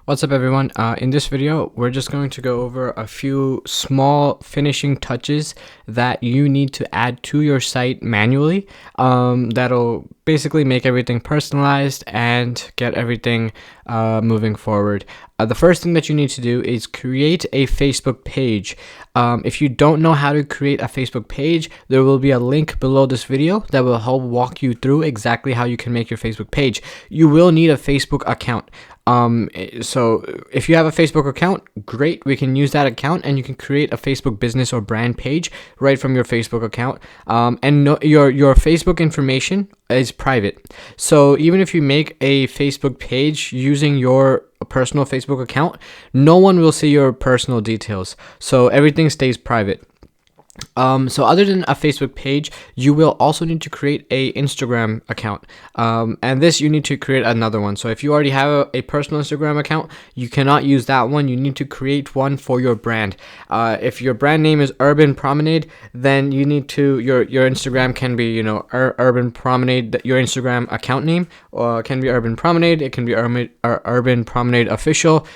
What's up everyone? In this video, we're just going to go over a few small finishing touches that you need to add to your site manually. That'll basically make everything personalized and get everything moving forward. The first thing that you need to do is create a Facebook page. If you don't know how to create a Facebook page, there will be a link below this video that will help walk you through exactly how you can make your Facebook page. You will need a Facebook account. So if you have a Facebook account, great, we can use that account and you can create a Facebook business or brand page right from your Facebook account. Your Facebook information is private. So even if you make a Facebook page using your personal Facebook account, no one will see your personal details. So everything stays private. So other than a Facebook page, you will also need to create a Instagram account. And this you need to create another one. So if you already have a personal Instagram account, you cannot use that one. You need to create one for your brand. If your brand name is Urban Promenade, then you need to, your Instagram can be, Urban Promenade, your Instagram account name, or can be Urban Promenade. It can be Urban Promenade Official.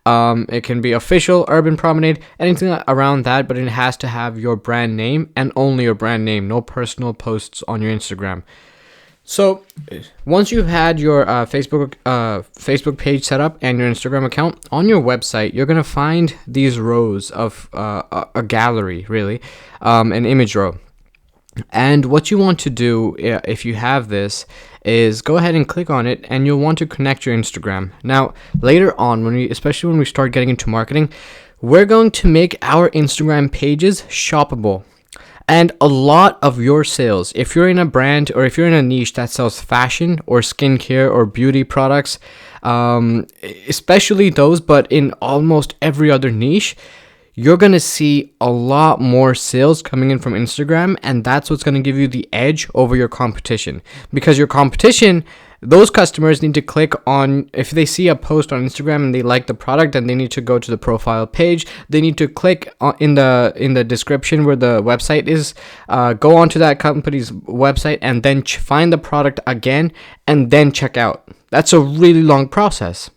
It can be Official Urban Promenade, anything around that, but it has to have your brand name and only your brand name, no personal posts on your Instagram. So once you've had your Facebook page set up and your Instagram account, on your website, you're going to find these rows of a gallery, really, an image row. And what you want to do, if you have this, is go ahead and click on it, and you'll want to connect your Instagram. Now, later on, especially when we start getting into marketing, we're going to make our Instagram pages shoppable. And a lot of your sales, if you're in a brand or if you're in a niche that sells fashion or skincare or beauty products, especially those, but in almost every other niche, you're going to see a lot more sales coming in from Instagram, and that's what's going to give you the edge over your competition. Because your competition, those customers need to click on, if they see a post on Instagram and they like the product, then they need to go to the profile page. They need to click in the description where the website is, go onto that company's website and then find the product again and then check out. That's a really long process.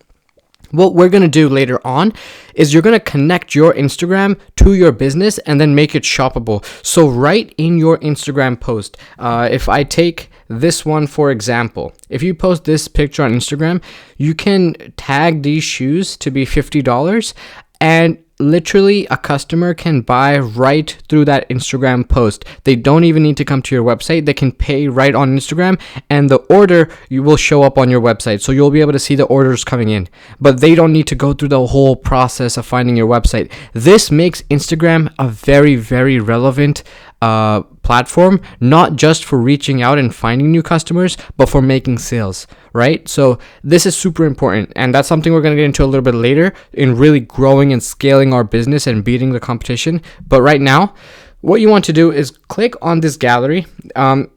What we're going to do later on is you're going to connect your Instagram to your business and then make it shoppable. So right in your Instagram post, if I take this one, for example, if you post this picture on Instagram, you can tag these shoes to be $50, and literally a customer can buy right through that Instagram post. They don't even need to come to your website. They can pay right on Instagram, and the order you will show up on your website. So you'll be able to see the orders coming in, but they don't need to go through the whole process of finding your website. This makes Instagram a very, very relevant platform, not just for reaching out and finding new customers, but for making sales, right? So this is super important, and that's something we're going to get into a little bit later in really growing and scaling our business and beating the competition. But right now, what you want to do is click on this gallery.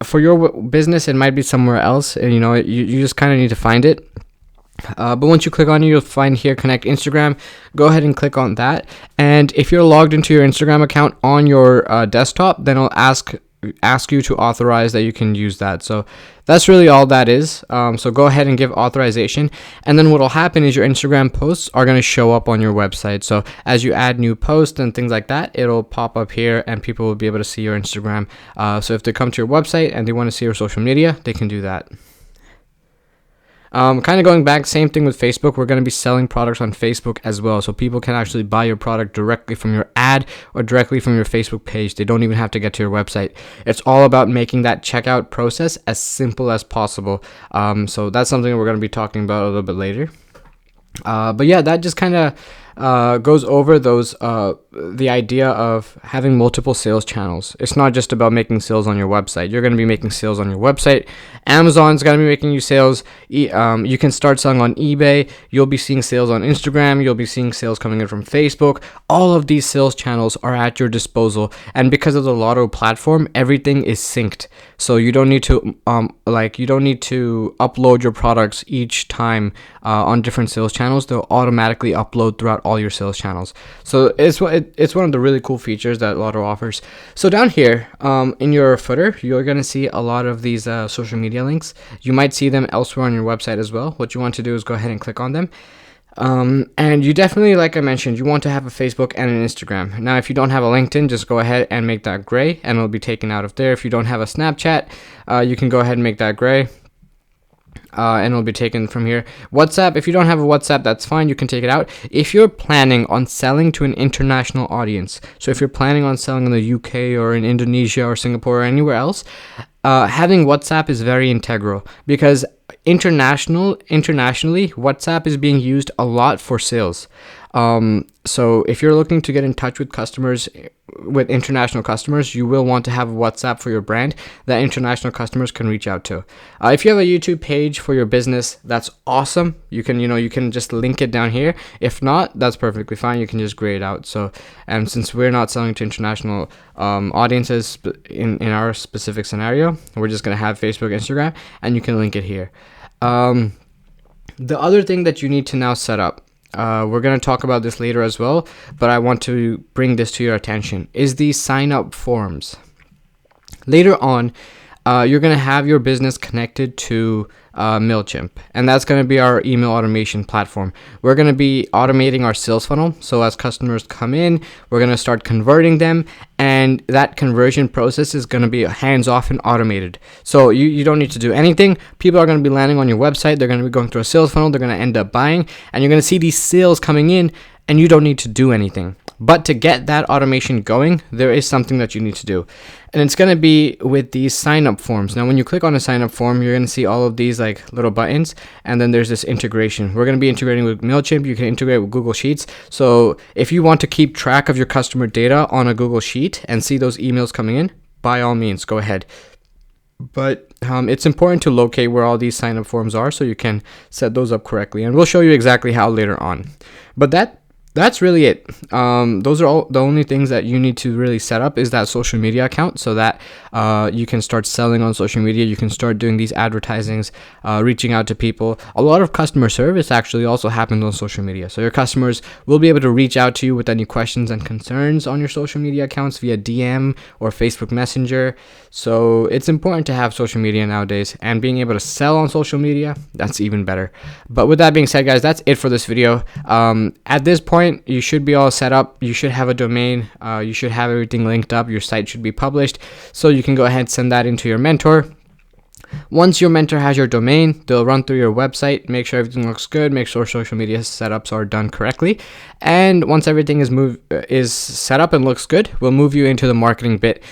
For your business, it might be somewhere else, and you just kind of need to find it. But once you click on it, you'll find here connect Instagram. Go ahead and click on that, and if you're logged into your Instagram account on your desktop, then it'll ask you to authorize that you can use that. So that's really all that is. So go ahead and give authorization, and then what will happen is your Instagram posts are going to show up on your website. So as you add new posts and things like that, it'll pop up here and people will be able to see your Instagram. So if they come to your website and they want to see your social media, they can do that. Kind of going back, same thing with Facebook. We're going to be selling products on Facebook as well, so people can actually buy your product directly from your ad or directly from your Facebook page. They don't even have to get to your website. It's all about making that checkout process as simple as possible. So that's something we're going to be talking about a little bit later. But yeah, that just kind of goes over the idea of having multiple sales channels. It's not just about making sales on your website. You're going to be making sales on your website. Amazon's going to be making you sales. You can start selling on eBay. You'll be seeing sales on Instagram. You'll be seeing sales coming in from Facebook. All of these sales channels are at your disposal. And because of the Lotto platform, everything is synced. So you don't need to upload your products each time on different sales channels. They'll automatically upload throughout all your sales channels. So it's one of the really cool features that Lotto offers. So down here in your footer, you're going to see a lot of these social media links. You might see them elsewhere on your website as well. What you want to do is go ahead and click on them. And you definitely, like I mentioned, you want to have a Facebook and an Instagram. Now, if you don't have a LinkedIn, just go ahead and make that gray, and it'll be taken out of there. If you don't have a Snapchat, you can go ahead and make that gray. And it'll be taken from here. WhatsApp, if you don't have a WhatsApp, that's fine. You can take it out. If you're planning on selling to an international audience, so if you're planning on selling in the UK or in Indonesia or Singapore or anywhere else, having WhatsApp is very integral, because internationally, WhatsApp is being used a lot for sales. So if you're looking to get in touch with customers, with international customers, you will want to have WhatsApp for your brand that international customers can reach out to. If you have a YouTube page for your business, that's awesome. You can just link it down here. If not, that's perfectly fine. You can just gray it out. So, and since we're not selling to international audiences in our specific scenario, we're just gonna have Facebook, Instagram, and you can link it here. The other thing that you need to now set up, we're going to talk about this later as well, but I want to bring this to your attention, is the sign up forms. Later on, you're going to have your business connected to MailChimp, and that's going to be our email automation platform. We're going to be automating our sales funnel. So as customers come in, we're going to start converting them, and that conversion process is going to be hands-off and automated. So you don't need to do anything. People are going to be landing on your website. They're going to be going through a sales funnel. They're going to end up buying, and you're going to see these sales coming in, and you don't need to do anything. But to get that automation going, there is something that you need to do. And it's going to be with these sign up forms. Now, when you click on a sign up form, you're going to see all of these like little buttons. And then there's this integration. We're going to be integrating with MailChimp. You can integrate with Google Sheets. So if you want to keep track of your customer data on a Google Sheet and see those emails coming in, by all means, go ahead. But it's important to locate where all these sign up forms are so you can set those up correctly. And we'll show you exactly how later on. But that's really it. Those are all the only things that you need to really set up, is that social media account, so that you can start selling on social media. You can start doing these advertisings, reaching out to people. A lot of customer service actually also happens on social media. So your customers will be able to reach out to you with any questions and concerns on your social media accounts via DM or Facebook Messenger. So it's important to have social media nowadays, and being able to sell on social media, that's even better. But with that being said, guys, that's it for this video. At this point, you should be all set up. You should have a domain. You should have everything linked up. Your site should be published. So you can go ahead and send that into your mentor. Once your mentor has your domain, they'll run through your website, make sure everything looks good, make sure social media setups are done correctly. And once everything is set up and looks good, we'll move you into the marketing bit,